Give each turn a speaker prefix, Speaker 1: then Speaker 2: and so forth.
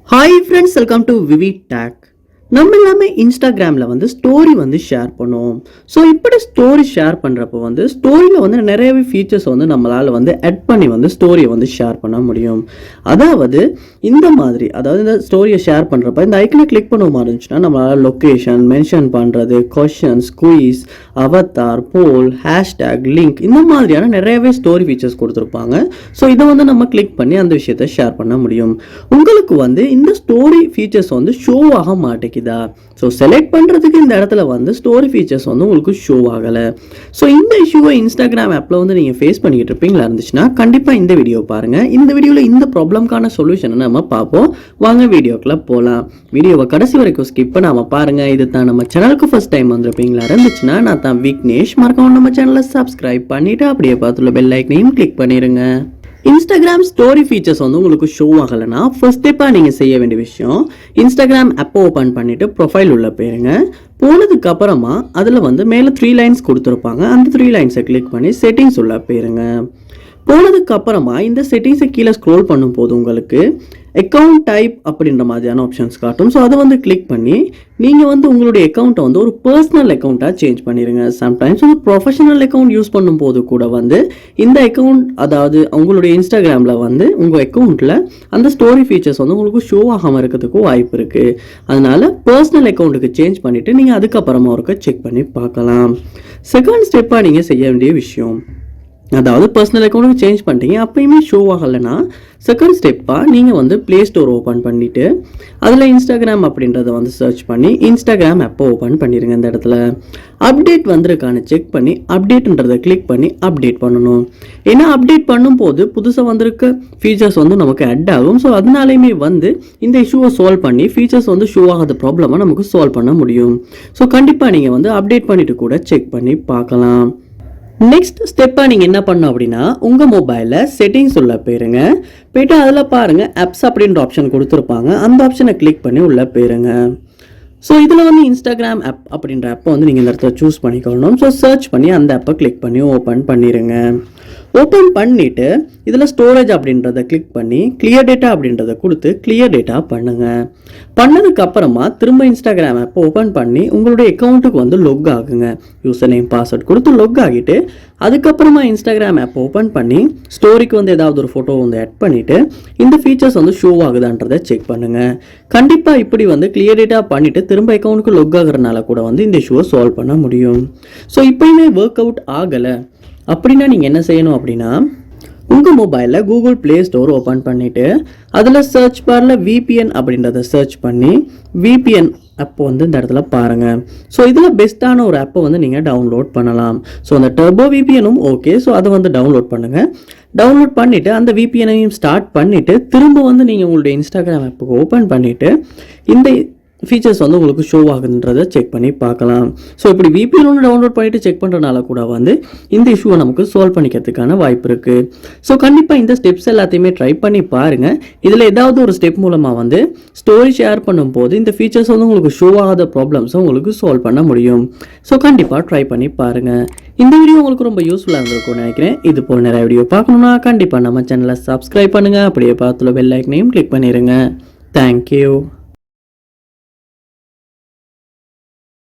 Speaker 1: Hi friends, welcome to VividTech. நம்ம எல்லாமே இன்ஸ்டாகிராமில் வந்து ஸ்டோரி வந்து ஷேர் பண்ணுவோம். ஸோ இப்படி ஸ்டோரி ஷேர் பண்ணுறப்போ வந்து ஸ்டோரியில் வந்து நிறையவே ஃபீச்சர்ஸ் வந்து நம்மளால் வந்து ஆட் பண்ணி வந்து ஸ்டோரியை வந்து ஷேர் பண்ண முடியும். அதாவது இந்த மாதிரி இந்த ஸ்டோரியை ஷேர் பண்ணுறப்ப இந்த ஐக்கனை கிளிக் பண்ண மாதிரி இருந்துச்சுன்னா நம்மளால் லொக்கேஷன் மென்ஷன் பண்ணுறது, கொஷன்ஸ், குயிஸ், அவத்தார், போல், ஹேஷ்டேக், லிங்க் இந்த மாதிரியான நிறையவே ஸ்டோரி ஃபீச்சர்ஸ் கொடுத்துருப்பாங்க. ஸோ இதை வந்து நம்ம கிளிக் பண்ணி அந்த விஷயத்தை ஷேர் பண்ண முடியும். உங்களுக்கு வந்து இந்த ஸ்டோரி ஃபீச்சர்ஸ் வந்து ஷோ ஆக மாட்டேங்குது. ஸோ செலக்ட் பண்ணுறதுக்கு இந்த இடத்துல வந்து ஸ்டோரி ஃபீச்சர்ஸ் வந்து உங்களுக்கு ஷோ ஆகலை. ஸோ இந்த இஷ்யூவை இன்ஸ்டாகிராம் ஆப்பில் வந்து நீங்கள் ஃபேஸ் பண்ணிக்கிட்டு இருப்பீங்களா இருந்துச்சுன்னா கண்டிப்பாக இந்த வீடியோ பாருங்கள். இந்த வீடியோவில் இந்த ப்ராப்ளம்கான சொல்யூஷனை நம்ம பார்ப்போம். வாங்க வீடியோக்குள்ளே போகலாம். வீடியோவை கடைசி வரைக்கும் ஸ்கிப் பண்ணாமல் பாருங்கள். இது தான் நம்ம சேனலுக்கு ஃபர்ஸ்ட் டைம் வந்திருப்பீங்களா இருந்துச்சுன்னா நான் தான் விக்னேஷ். மறக்காம நம்ம சேனலை சப்ஸ்கிரைப் பண்ணிவிட்டு அப்படியே பார்த்துள்ள பெல் ஐக்கனையும் கிளிக் பண்ணிடுங்க. இன்ஸ்டாகிராம் ஸ்டோரி ஃபீச்சர்ஸ் வந்து உங்களுக்கு ஷோ ஆகலைன்னா ஃபர்ஸ்ட் ஸ்டெப்பாக நீங்கள் செய்ய வேண்டிய விஷயம், இன்ஸ்டாகிராம் ஆப்பை ஓப்பன் பண்ணிவிட்டு ப்ரொஃபைல் உள்ள போயிருங்க. போனதுக்கு அப்புறமா அதில் வந்து மேலே 3 லைன்ஸ் கொடுத்துருப்பாங்க. அந்த 3 லைன்ஸை கிளிக் பண்ணி செட்டிங்ஸ் உள்ள போயிருங்க. போனதுக்கு அப்புறமா இந்த செட்டிங்ஸை கீழே ஸ்க்ரோல் பண்ணும்போது உங்களுக்கு அக்கௌண்ட் டைப் அப்படின்ற மாதிரியான ஆப்ஷன்ஸ் காட்டும். ஸோ அதை வந்து கிளிக் பண்ணி நீங்கள் வந்து உங்களுடைய அக்கௌண்ட்டை வந்து ஒரு பர்சனல் அக்கௌண்ட்டாக சேஞ்ச் பண்ணிடுங்க. சம்டைம்ஸ் வந்து ப்ரொஃபஷனல் அக்கௌண்ட் யூஸ் பண்ணும்போது கூட வந்து இந்த அக்கௌண்ட் உங்களுடைய இன்ஸ்டாகிராமில் வந்து உங்கள் அக்கௌண்ட்டில் அந்த ஸ்டோரி ஃபீச்சர்ஸ் வந்து உங்களுக்கு ஷோ ஆகாமல் இருக்கிறதுக்கு வாய்ப்பு இருக்குது. அதனால் பர்சனல் அக்கௌண்ட்டுக்கு சேஞ்ச் பண்ணிவிட்டு நீங்கள் அதுக்கப்புறமா ஒருக்க செக் பண்ணி பார்க்கலாம். செகண்ட் ஸ்டெப்பாக நீங்கள் செய்ய வேண்டிய விஷயம், பர்சனல் அக்கௌண்ட்டுக்கு சேஞ்ச் பண்ணிட்டீங்க அப்பயுமே ஷோ ஆகலைன்னா செகண்ட் ஸ்டெப்பாக நீங்கள் வந்து ப்ளே ஸ்டோர் ஓப்பன் பண்ணிவிட்டு அதில் இன்ஸ்டாகிராம் அப்படின்றத வந்து சர்ச் பண்ணி இன்ஸ்டாகிராம் ஆப்பை ஓப்பன் பண்ணிடுங்க. இந்த இடத்துல அப்டேட் வந்திருக்கான்னு செக் பண்ணி அப்டேட்ன்றதை கிளிக் பண்ணி அப்டேட் பண்ணணும். ஏன்னா அப்டேட் பண்ணும்போது புதுசாக வந்திருக்க ஃபீச்சர்ஸ் வந்து நமக்கு ஆட் ஆகும். ஸோ அதனாலையுமே வந்து இந்த இஷ்யூவை சால்வ் பண்ணி ஃபீச்சர்ஸ் வந்து ஷோ ஆகாத ப்ராப்ளமாக நமக்கு சால்வ் பண்ண முடியும். ஸோ கண்டிப்பாக நீங்கள் வந்து அப்டேட் பண்ணிவிட்டு கூட செக் பண்ணி பார்க்கலாம். நெக்ஸ்ட் ஸ்டெப்பாக நீங்கள் என்ன பண்ணணும் அப்படின்னா உங்கள் மொபைலில் செட்டிங்ஸ் உள்ள போயிருங்க. போய்ட்டு அதில் பாருங்கள் ஆப்ஸ் அப்படின்ற ஆப்ஷன் கொடுத்துருப்பாங்க. அந்த ஆப்ஷனை கிளிக் பண்ணி உள்ளே போயிருங்க. ஸோ இதில் வந்து இன்ஸ்டாகிராம் ஆப் அப்படின்ற ஆப்பை வந்து நீங்கள் இந்த இடத்துல சூஸ் பண்ணிக்கணும். ஸோ சர்ச் பண்ணி அந்த ஆப்பை கிளிக் பண்ணி ஓப்பன் பண்ணிடுங்க. ஓப்பன் பண்ணிவிட்டு இதில் ஸ்டோரேஜ் அப்படின்றத கிளிக் பண்ணி கிளியர் டேட்டா அப்படின்றத கொடுத்து கிளியர் டேட்டா பண்ணுங்கள். பண்ணதுக்கப்புறமா திரும்ப இன்ஸ்டாகிராம் ஆப்பை ஓப்பன் பண்ணி உங்களுடைய அக்கௌண்ட்டுக்கு வந்து லொக் ஆகுங்க. யூசர் நேம் பாஸ்வேர்ட் கொடுத்து லொக் ஆகிட்டு அதுக்கப்புறமா இன்ஸ்டாகிராம் ஆப் ஓப்பன் பண்ணி ஸ்டோரிக்கு வந்து ஏதாவது ஒரு ஃபோட்டோ வந்து ஆட் பண்ணிவிட்டு இந்த ஃபீச்சர்ஸ் வந்து ஷோ ஆகுதான்றதை செக் பண்ணுங்கள். கண்டிப்பாக இப்படி வந்து கிளியர் டேட்டா பண்ணிவிட்டு திரும்ப அக்கௌண்ட்டுக்கு லொக் ஆகுறதுனால கூட வந்து இந்த இஷ்யூவை சால்வ் பண்ண முடியும். ஸோ இப்போயுமே ஒர்க் அவுட் ஆகலை அப்படின்னா நீங்கள் என்ன செய்யணும் அப்படின்னா உங்கள் மொபைலில் கூகுள் ப்ளே ஸ்டோர் ஓப்பன் பண்ணிவிட்டு அதில் சர்ச் பாரில் VPN அப்படின்றத சர்ச் பண்ணி VPN ஆப்போ வந்து இந்த இடத்துல பாருங்கள். ஸோ இதில் பெஸ்ட்டான ஒரு ஆப்பை வந்து நீங்கள் டவுன்லோட் பண்ணலாம். ஸோ அந்த டர்போ VPNம் ஓகே. ஸோ அதை வந்து டவுன்லோட் பண்ணுங்கள். டவுன்லோட் பண்ணிவிட்டு அந்த VPNையும் ஸ்டார்ட் பண்ணிவிட்டு திரும்ப வந்து நீங்கள் உங்களுடைய இன்ஸ்டாகிராம் ஆப்புக்கு ஓப்பன் பண்ணிவிட்டு இந்த ஃபீச்சர்ஸ் வந்து உங்களுக்கு ஷோ ஆகுதுன்றதை செக் பண்ணி பார்க்கலாம். ஸோ இப்படி VPN ஒன்று டவுன்லோட் பண்ணிவிட்டு செக் பண்ணுறதுனால கூட வந்து இந்த இஷ்யூவை நமக்கு சால்வ் பண்ணிக்கிறதுக்கான வாய்ப்பு இருக்குது. ஸோ கண்டிப்பாக இந்த ஸ்டெப்ஸ் எல்லாத்தையுமே ட்ரை பண்ணி பாருங்கள். இதில் ஏதாவது ஒரு ஸ்டெப் மூலமாக வந்து ஸ்டோரி ஷேர் பண்ணும்போது இந்த ஃபீச்சர்ஸ் வந்து உங்களுக்கு ஷோ ஆகாத ப்ராப்ளம்ஸை உங்களுக்கு சால்வ் பண்ண முடியும். ஸோ கண்டிப்பாக ட்ரை பண்ணி பாருங்கள். இந்த வீடியோ உங்களுக்கு ரொம்ப யூஸ்ஃபுல்லாக இருந்திருக்கும்னு நினைக்கிறேன். இது போல் நிறைய வீடியோ பார்க்கணுன்னா கண்டிப்பாக நம்ம சேனலை சப்ஸ்கிரைப் பண்ணுங்கள். அப்படியே பார்த்துள்ள பெல் ஐக்கனையும் கிளிக் பண்ணிடுங்க. தேங்க்யூ.